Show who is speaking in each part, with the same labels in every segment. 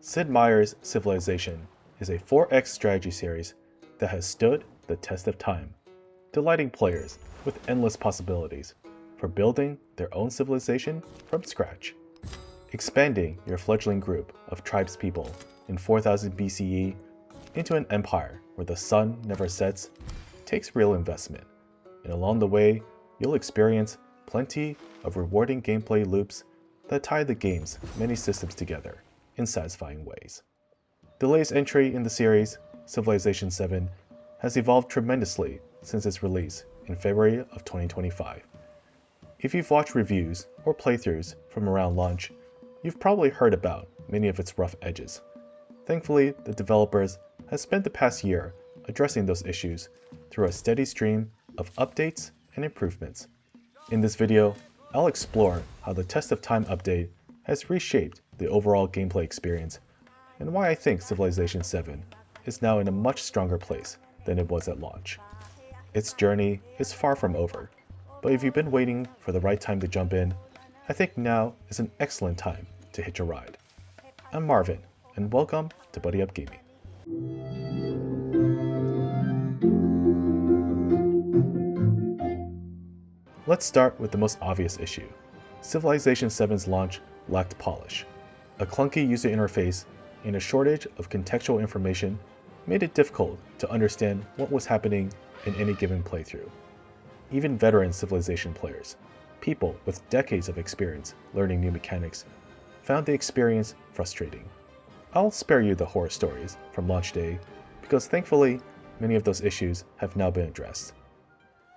Speaker 1: Sid Meier's Civilization is a 4X strategy series that has stood the test of time, delighting players with endless possibilities for building their own civilization from scratch. Expanding your fledgling group of tribespeople in 4000 BCE into an empire where the sun never sets takes real investment, and along the way, you'll experience plenty of rewarding gameplay loops that tie the game's many systems together in satisfying ways. The latest entry in the series, Civilization VII, has evolved tremendously since its release in February of 2025. If you've watched reviews or playthroughs from around launch, you've probably heard about many of its rough edges. Thankfully, the developers have spent the past year addressing those issues through a steady stream of updates and improvements. In this video, I'll explore how the Test of Time update has reshaped the overall gameplay experience, and why I think Civilization VII is now in a much stronger place than it was at launch. Its journey is far from over, but if you've been waiting for the right time to jump in, I think now is an excellent time to hitch a ride. I'm Marvin, and welcome to Buddy Up Gaming. Let's start with the most obvious issue. Civilization VII's launch lacked polish. A clunky user interface and a shortage of contextual information made it difficult to understand what was happening in any given playthrough. Even veteran Civilization players, people with decades of experience learning new mechanics, found the experience frustrating. I'll spare you the horror stories from launch day, because thankfully, many of those issues have now been addressed.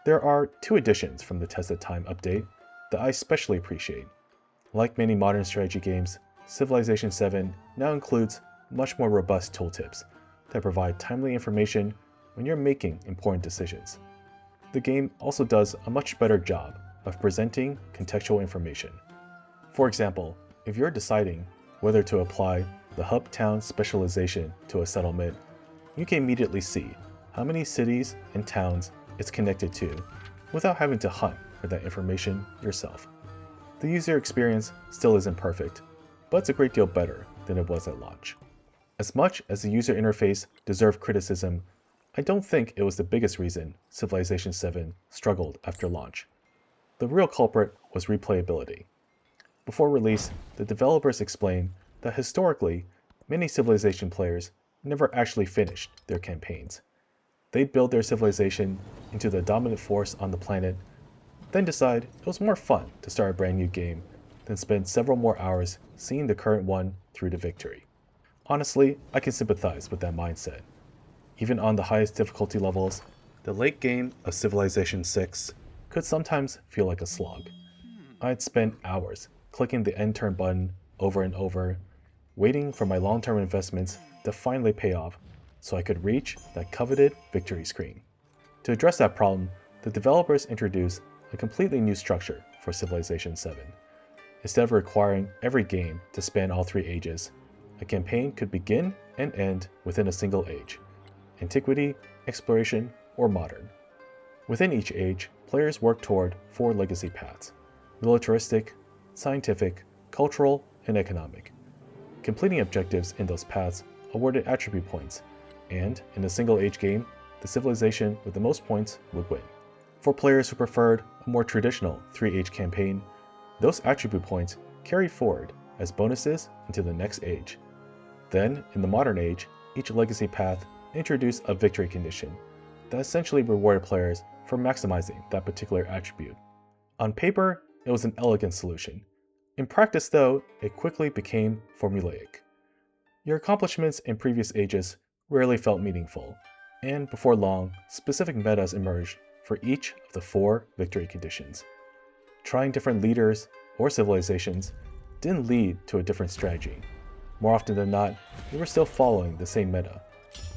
Speaker 1: There are two additions from the Test of Time update that I especially appreciate. Like many modern strategy games, Civilization VII now includes much more robust tooltips that provide timely information when you're making important decisions. The game also does a much better job of presenting contextual information. For example, if you're deciding whether to apply the hub town specialization to a settlement, you can immediately see how many cities and towns it's connected to without having to hunt for that information yourself. The user experience still isn't perfect, but it's a great deal better than it was at launch. As much as the user interface deserved criticism, I don't think it was the biggest reason Civilization VII struggled after launch. The real culprit was replayability. Before release, the developers explained that historically, many Civilization players never actually finished their campaigns. They'd build their civilization into the dominant force on the planet, then decide it was more fun to start a brand new game than spend several more hours seeing the current one through to victory. Honestly, I can sympathize with that mindset. Even on the highest difficulty levels, the late game of Civilization VI could sometimes feel like a slog. I'd spend hours clicking the end turn button over and over, waiting for my long-term investments to finally pay off so I could reach that coveted victory screen. To address that problem, the developers introduced a completely new structure for Civilization VII. Instead of requiring every game to span all three ages, a campaign could begin and end within a single age: Antiquity, Exploration, or Modern. Within each age, players work toward four legacy paths: militaristic, scientific, cultural, and economic. Completing objectives in those paths awarded attribute points, and in a single age game, the civilization with the most points would win. For players who preferred a more traditional 3-age campaign, those attribute points carried forward as bonuses into the next age. Then, in the modern age, each legacy path introduced a victory condition that essentially rewarded players for maximizing that particular attribute. On paper, it was an elegant solution. In practice, though, it quickly became formulaic. Your accomplishments in previous ages rarely felt meaningful, and before long, specific metas emerged for each of the four victory conditions. Trying different leaders or civilizations didn't lead to a different strategy. More often than not, you were still following the same meta.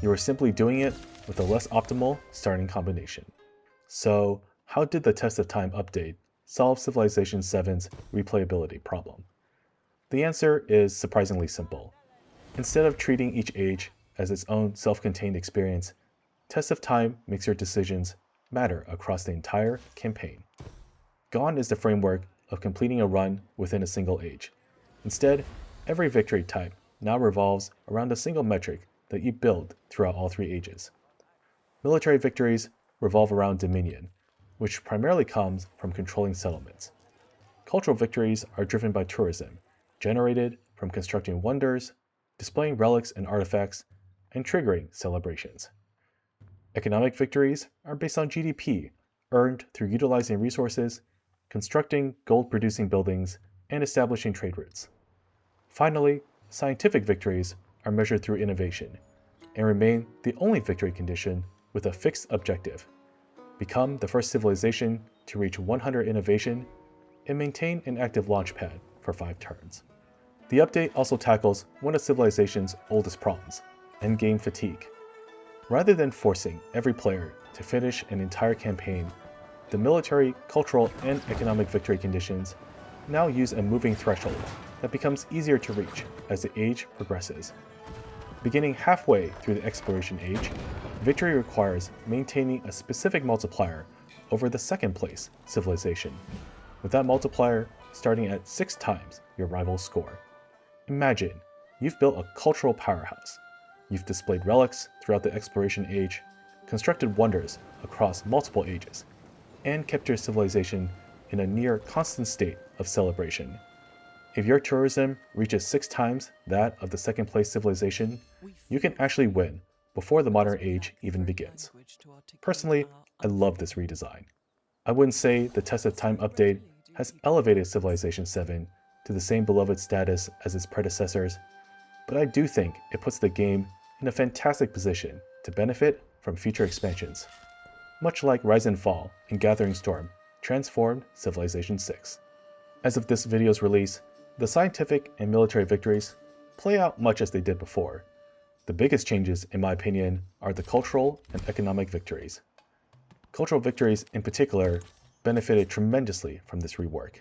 Speaker 1: You were simply doing it with a less optimal starting combination. So, how did the Test of Time update solve Civilization VII's replayability problem? The answer is surprisingly simple. Instead of treating each age as its own self-contained experience, Test of Time makes your decisions matter across the entire campaign. Gone is the framework of completing a run within a single age. Instead, every victory type now revolves around a single metric that you build throughout all 3 ages. Military victories revolve around dominion, which primarily comes from controlling settlements. Cultural victories are driven by tourism, generated from constructing wonders, displaying relics and artifacts, and triggering celebrations. Economic victories are based on GDP, earned through utilizing resources, constructing gold-producing buildings, and establishing trade routes. Finally, scientific victories are measured through innovation, and remain the only victory condition with a fixed objective: become the first civilization to reach 100 innovation, and maintain an active launch pad for 5 turns. The update also tackles one of Civilization's oldest problems, endgame fatigue. Rather than forcing every player to finish an entire campaign, the military, cultural, and economic victory conditions now use a moving threshold that becomes easier to reach as the age progresses. Beginning halfway through the exploration age, victory requires maintaining a specific multiplier over the second place civilization, with that multiplier starting at 6 times your rival's score. Imagine you've built a cultural powerhouse. You've displayed relics throughout the exploration age, constructed wonders across multiple ages, and kept your civilization in a near constant state of celebration. If your tourism reaches 6 times that of the second place civilization, you can actually win before the modern age even begins. Personally, I love this redesign. I wouldn't say the Test of Time update has elevated Civilization VII to the same beloved status as its predecessors, but I do think it puts the game in a fantastic position to benefit from future expansions, much like Rise and Fall and Gathering Storm transformed Civilization VI. As of this video's release, the scientific and military victories play out much as they did before. The biggest changes, in my opinion, are the cultural and economic victories. Cultural victories, in particular, benefited tremendously from this rework.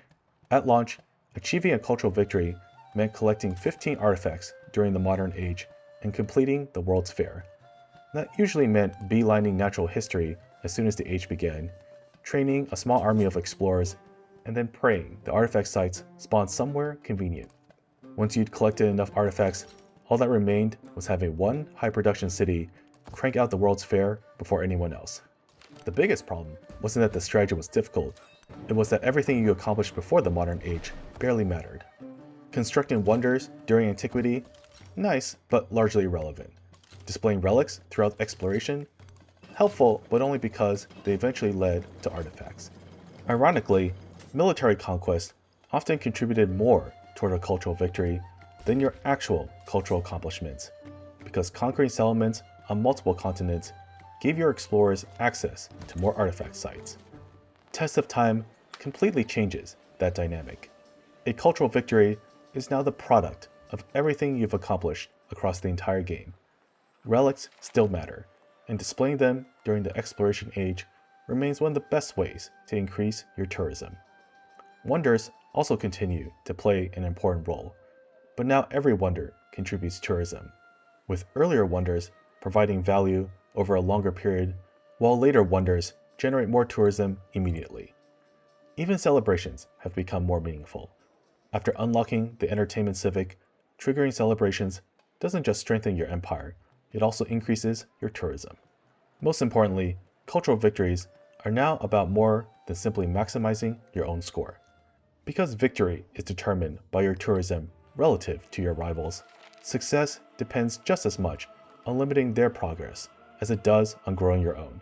Speaker 1: At launch, achieving a cultural victory meant collecting 15 artifacts during the modern age and completing the World's Fair. That usually meant beelining natural history as soon as the age began, training a small army of explorers, and then praying the artifact sites spawned somewhere convenient. Once you'd collected enough artifacts, all that remained was having one high-production city crank out the World's Fair before anyone else. The biggest problem wasn't that the strategy was difficult, it was that everything you accomplished before the modern age barely mattered. Constructing wonders during Antiquity? Nice, but largely irrelevant. Displaying relics throughout exploration? Helpful, but only because they eventually led to artifacts. Ironically, military conquest often contributed more toward a cultural victory than your actual cultural accomplishments, because conquering settlements on multiple continents gave your explorers access to more artifact sites. Test of Time completely changes that dynamic. A cultural victory is now the product of everything you've accomplished across the entire game. Relics still matter, and displaying them during the exploration age remains one of the best ways to increase your tourism. Wonders also continue to play an important role, but now every wonder contributes tourism, with earlier wonders providing value over a longer period, while later wonders generate more tourism immediately. Even celebrations have become more meaningful. After unlocking the Entertainment Civic, triggering celebrations doesn't just strengthen your empire, it also increases your tourism. Most importantly, cultural victories are now about more than simply maximizing your own score. Because victory is determined by your tourism relative to your rivals, success depends just as much on limiting their progress as it does on growing your own.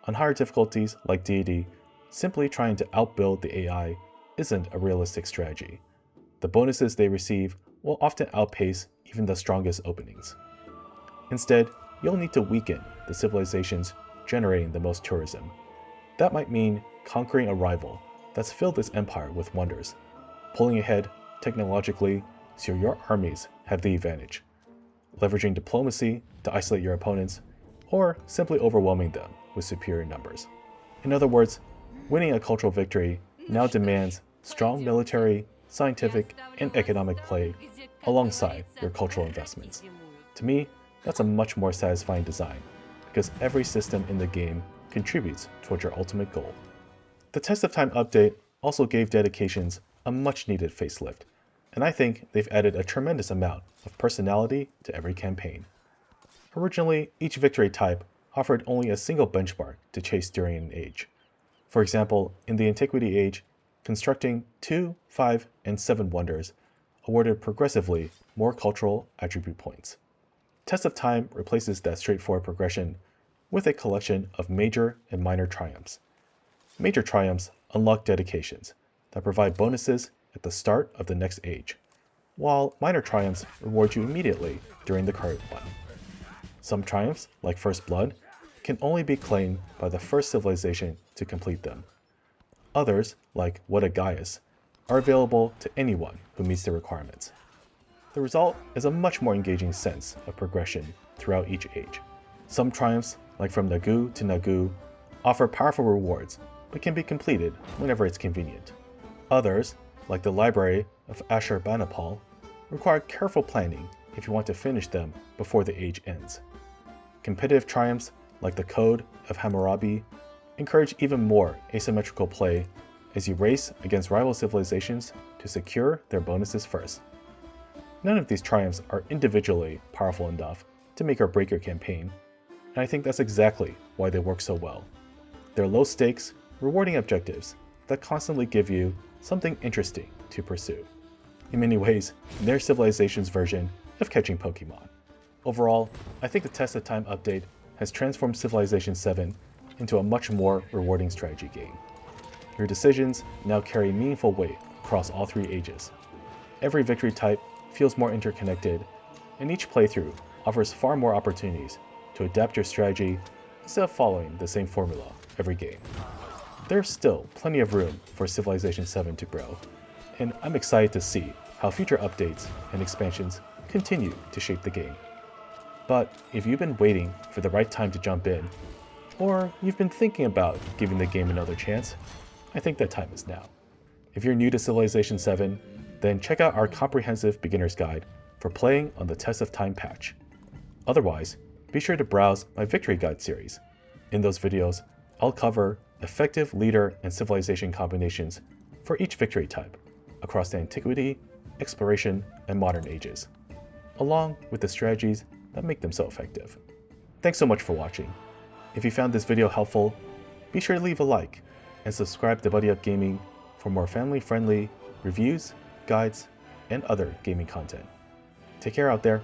Speaker 1: On higher difficulties like Deity, simply trying to outbuild the AI isn't a realistic strategy. The bonuses they receive will often outpace even the strongest openings. Instead, you'll need to weaken the civilizations generating the most tourism. That might mean conquering a rival that's filled its empire with wonders, pulling ahead technologically so your armies have the advantage, leveraging diplomacy to isolate your opponents, or simply overwhelming them with superior numbers. In other words, winning a cultural victory now demands strong military, scientific, and economic play alongside your cultural investments. To me, that's a much more satisfying design, because every system in the game contributes towards your ultimate goal. The Test of Time update also gave dedications a much-needed facelift. and I think they've added a tremendous amount of personality to every campaign. Originally, each victory type offered only a single benchmark to chase during an age. For example, in the Antiquity age, constructing 2, 5, and 7 wonders awarded progressively more cultural attribute points. Test of Time replaces that straightforward progression with a collection of major and minor triumphs. Major triumphs unlock dedications that provide bonuses at the start of the next age, while minor triumphs reward you immediately during the current one. Some triumphs, like First Blood, can only be claimed by the first civilization to complete them. Others, like What a Gaius, are available to anyone who meets the requirements. The result is a much more engaging sense of progression throughout each age. Some triumphs, like From Nagu to Nagu, offer powerful rewards but can be completed whenever it's convenient. Others, like the Library of Ashurbanipal, require careful planning if you want to finish them before the age ends. Competitive triumphs, like the Code of Hammurabi, encourage even more asymmetrical play as you race against rival civilizations to secure their bonuses first. None of these triumphs are individually powerful enough to make or break your campaign, and I think that's exactly why they work so well. They're low-stakes, rewarding objectives that constantly give you something interesting to pursue. In many ways, they're Civilization's version of catching Pokemon. Overall, I think the Test of Time update has transformed Civilization VII into a much more rewarding strategy game. Your decisions now carry meaningful weight across all 3 ages. Every victory type feels more interconnected, and each playthrough offers far more opportunities to adapt your strategy instead of following the same formula every game. There's still plenty of room for Civilization VII to grow, and I'm excited to see how future updates and expansions continue to shape the game. But if you've been waiting for the right time to jump in, or you've been thinking about giving the game another chance, I think that time is now. If you're new to Civilization VII, then check out our comprehensive beginner's guide for playing on the Test of Time patch. Otherwise, be sure to browse my Victory Guide series. In those videos, I'll cover effective leader and civilization combinations for each victory type across the Antiquity, Exploration, and Modern ages, along with the strategies that make them so effective. Thanks so much for watching. If you found this video helpful, be sure to leave a like and subscribe to Buddy Up Gaming for more family-friendly reviews, guides, and other gaming content. Take care out there.